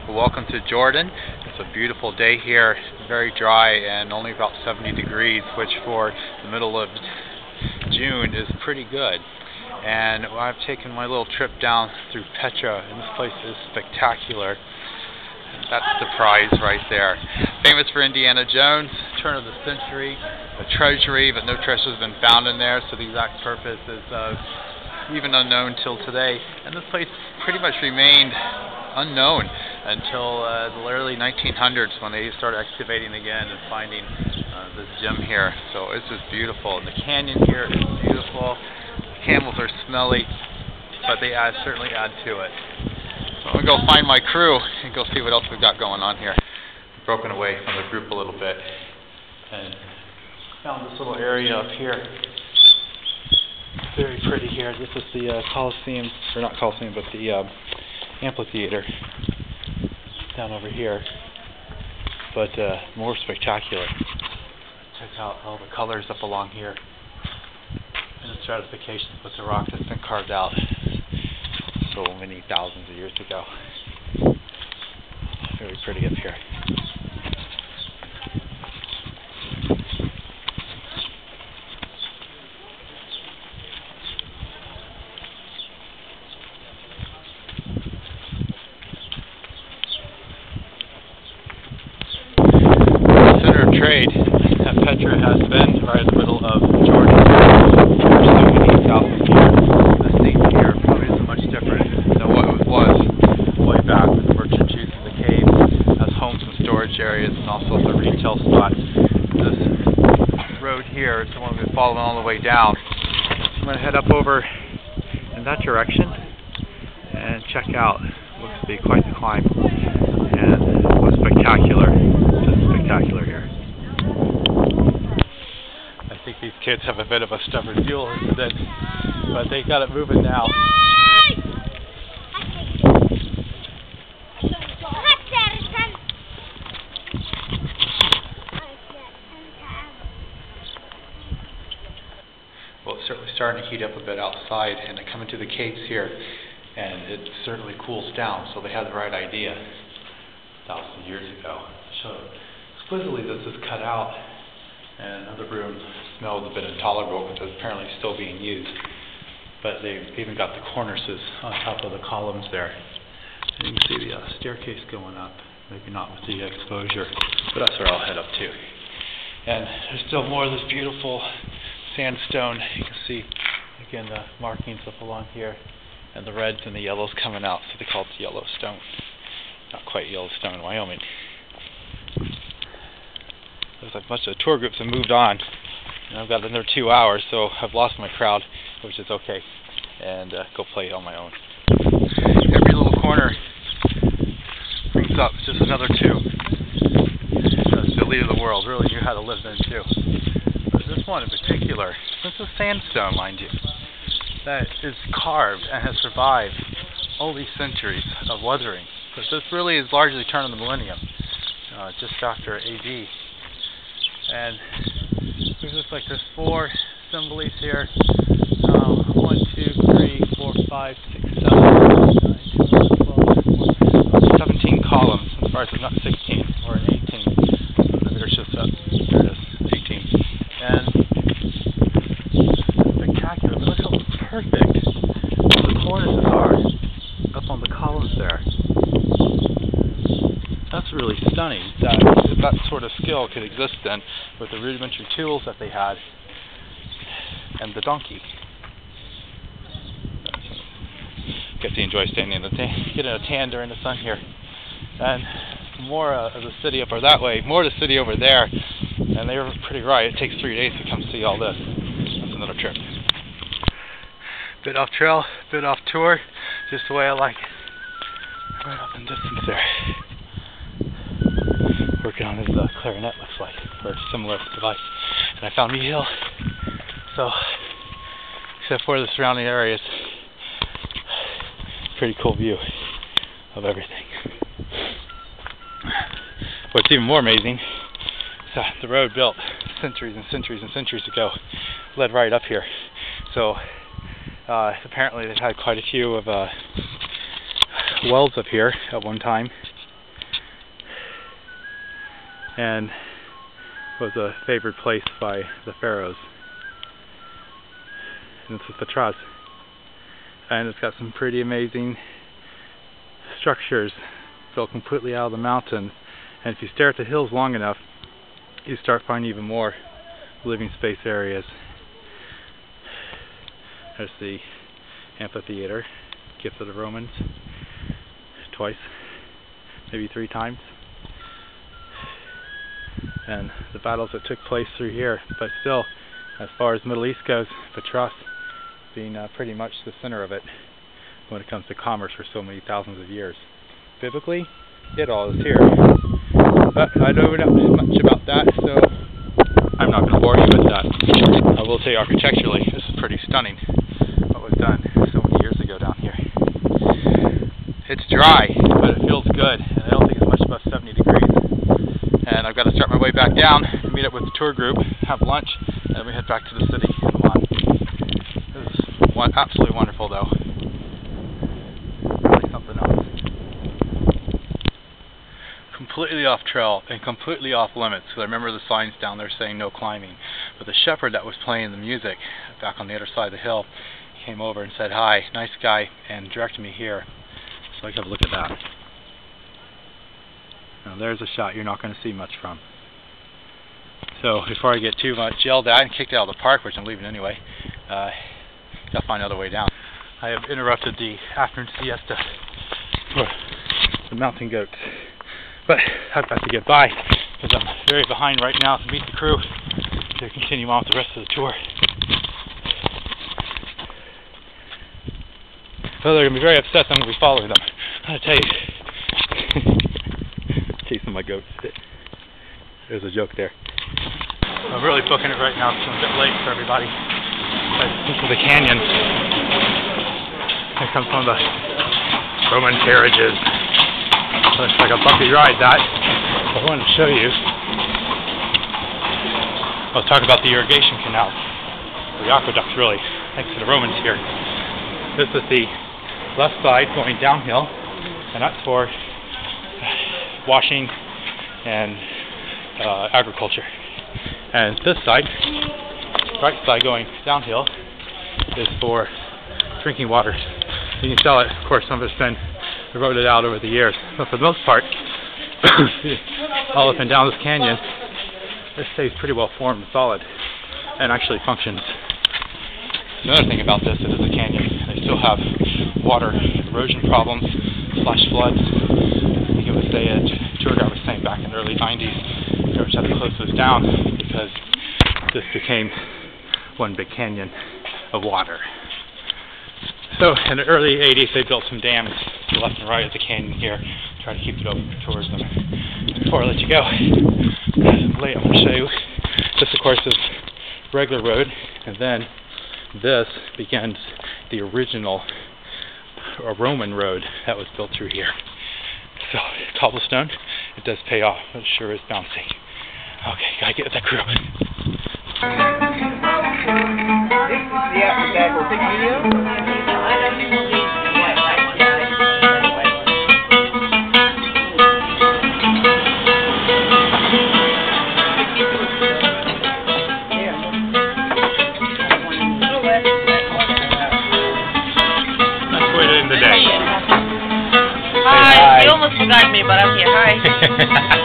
Welcome to Jordan. It's a beautiful day here, very dry and only about 70 degrees, which for the middle of June is pretty good. And I've taken my little trip down through Petra, and this place is spectacular. That's the prize right there. Famous for Indiana Jones, turn of the century, a treasury, but no treasure has been found in there, so the exact purpose is even unknown till today. And this place pretty much remained unknown until the early 1900s when they started excavating again and finding this gem here. So it's just beautiful. And the canyon here is beautiful. The camels are smelly, but they certainly add to it. So I'm going to go find my crew and go see what else we've got going on here. Broken away from the group a little bit and found this little area up here. Very pretty here. This is the Coliseum, or not Coliseum, but the amphitheater down over here, but more spectacular. Check out all the colors up along here and the stratification with the rock that's been carved out so many thousands of years ago. Very pretty up here. Trade that Petra has been right in the middle of Jordan for so many thousands of years. The scene here probably isn't much different than what it was way back with the merchants using the caves as homes and storage areas and also the retail spots. This road here is the one we've been following all the way down. I'm going to head up over in that direction and check out. Looks to be quite the climb and what's spectacular. Just spectacular here. I think these kids have a bit of a stubborn mule incident, but they got it moving now. Well, it's certainly starting to heat up a bit outside, and I come into the caves here, and it certainly cools down, so they had the right idea thousands of years ago. So explicitly this is cut out, and the room smells a bit intolerable because it's apparently still being used. But they've even got the cornices on top of the columns there. And you can see the staircase going up, maybe not with the exposure, but that's where I'll head up to. And there's still more of this beautiful sandstone. You can see, again, the markings up along here, and the reds and the yellows coming out, so they call it Yellowstone. Not quite Yellowstone, Wyoming. Looks like a bunch of tour groups have moved on, and I've got another 2 hours, so I've lost my crowd, which is okay, and go play it on my own. Every little corner brings up just another two. The leader of the world really knew how to live then too. But this one in particular, this is sandstone, mind you, that is carved and has survived all these centuries of weathering. But this really is largely turn of the millennium, just after AD. And it looks like there's 4 assemblies here. 1, 2, 3, 4, 5, 6, 7, 8, 9, 10, 11, 12, 17 columns. I'm surprised there's not 16 or an 18. There's just there it is, 18. And spectacular. Look how perfect the cornices are up on the columns there. That's really stunning that sort of skill could exist then with the rudimentary tools that they had and the donkey. Get to enjoy standing in the getting a tan during the sun here. And more of the city up or that way, more of the city over there. And they were pretty right. It takes 3 days to come see all this. That's another trip. Bit off trail, bit off tour, just the way I like it. Right up in distance there. Working on his clarinet, looks like, or a similar device. And I found me hill. So, except for the surrounding areas, pretty cool view of everything. What's even more amazing is that the road built centuries and centuries and centuries ago led right up here. So apparently they've had quite a few of wells up here at one time, and was a favored place by the pharaohs. And this is Petra, and it's got some pretty amazing structures built completely out of the mountain. And if you stare at the hills long enough, you start finding even more living space areas. There's the amphitheater, gift of the Romans, twice, maybe 3 times. And the battles that took place through here. But still, as far as Middle East goes, Petra being pretty much the center of it when it comes to commerce for so many thousands of years. Biblically, it all is here. But I don't know much about that, so I'm not going to bore you with that. I will say architecturally, this is pretty stunning, what was done so many years ago down here. It's dry, but it feels good, and I don't think it's much above 70 degrees. And I've got to start my way back down to meet up with the tour group, have lunch, and then we head back to the city. Come on. This is absolutely wonderful, though. Really something else. Completely off trail and completely off limits, because I remember the signs down there saying no climbing. But the shepherd that was playing the music back on the other side of the hill came over and said, "Hi, nice guy," and directed me here. So I can have a look at that. Now there's a shot you're not going to see much from. So before I get too much yelled at and kicked out of the park, which I'm leaving anyway, gotta find another way down. I have interrupted the afternoon siesta for the mountain goats, but I've got to get by because I'm very behind right now to meet the crew to continue on with the rest of the tour. So they're going to be very upset that I'm going to be following them. I tell you. Chasing my goats. There's a joke there. I'm really booking it right now, so I'm a bit late for everybody. This is the canyon. Here comes one of the Roman carriages. Looks like a bumpy ride, that. I wanted to show you. I'll talk about the irrigation canal. The aqueducts, really, thanks to the Romans here. This is the left side going downhill, and that's for washing and agriculture. And this side, right side going downhill, is for drinking water. You can tell it, of course, some of it's been eroded out over the years, but for the most part, all up and down this canyon, this stays pretty well formed and solid, and actually functions. Another thing about this, it is a canyon. They still have water erosion problems / floods. I think it was a tour guide was saying back in the early 90s, they had to close this down because this became one big canyon of water. So in the early 80s, they built some dams to the left and right of the canyon here, trying to keep it open for tourism. Before I let you go, late, I'm going to show you. This, of course, is regular road, and then this begins the original Roman road that was built through here. So, cobblestone, it does pay off, but it sure is bouncy. Okay, gotta get with that crew. Hi. You almost forgot me, but I'm here. Hi.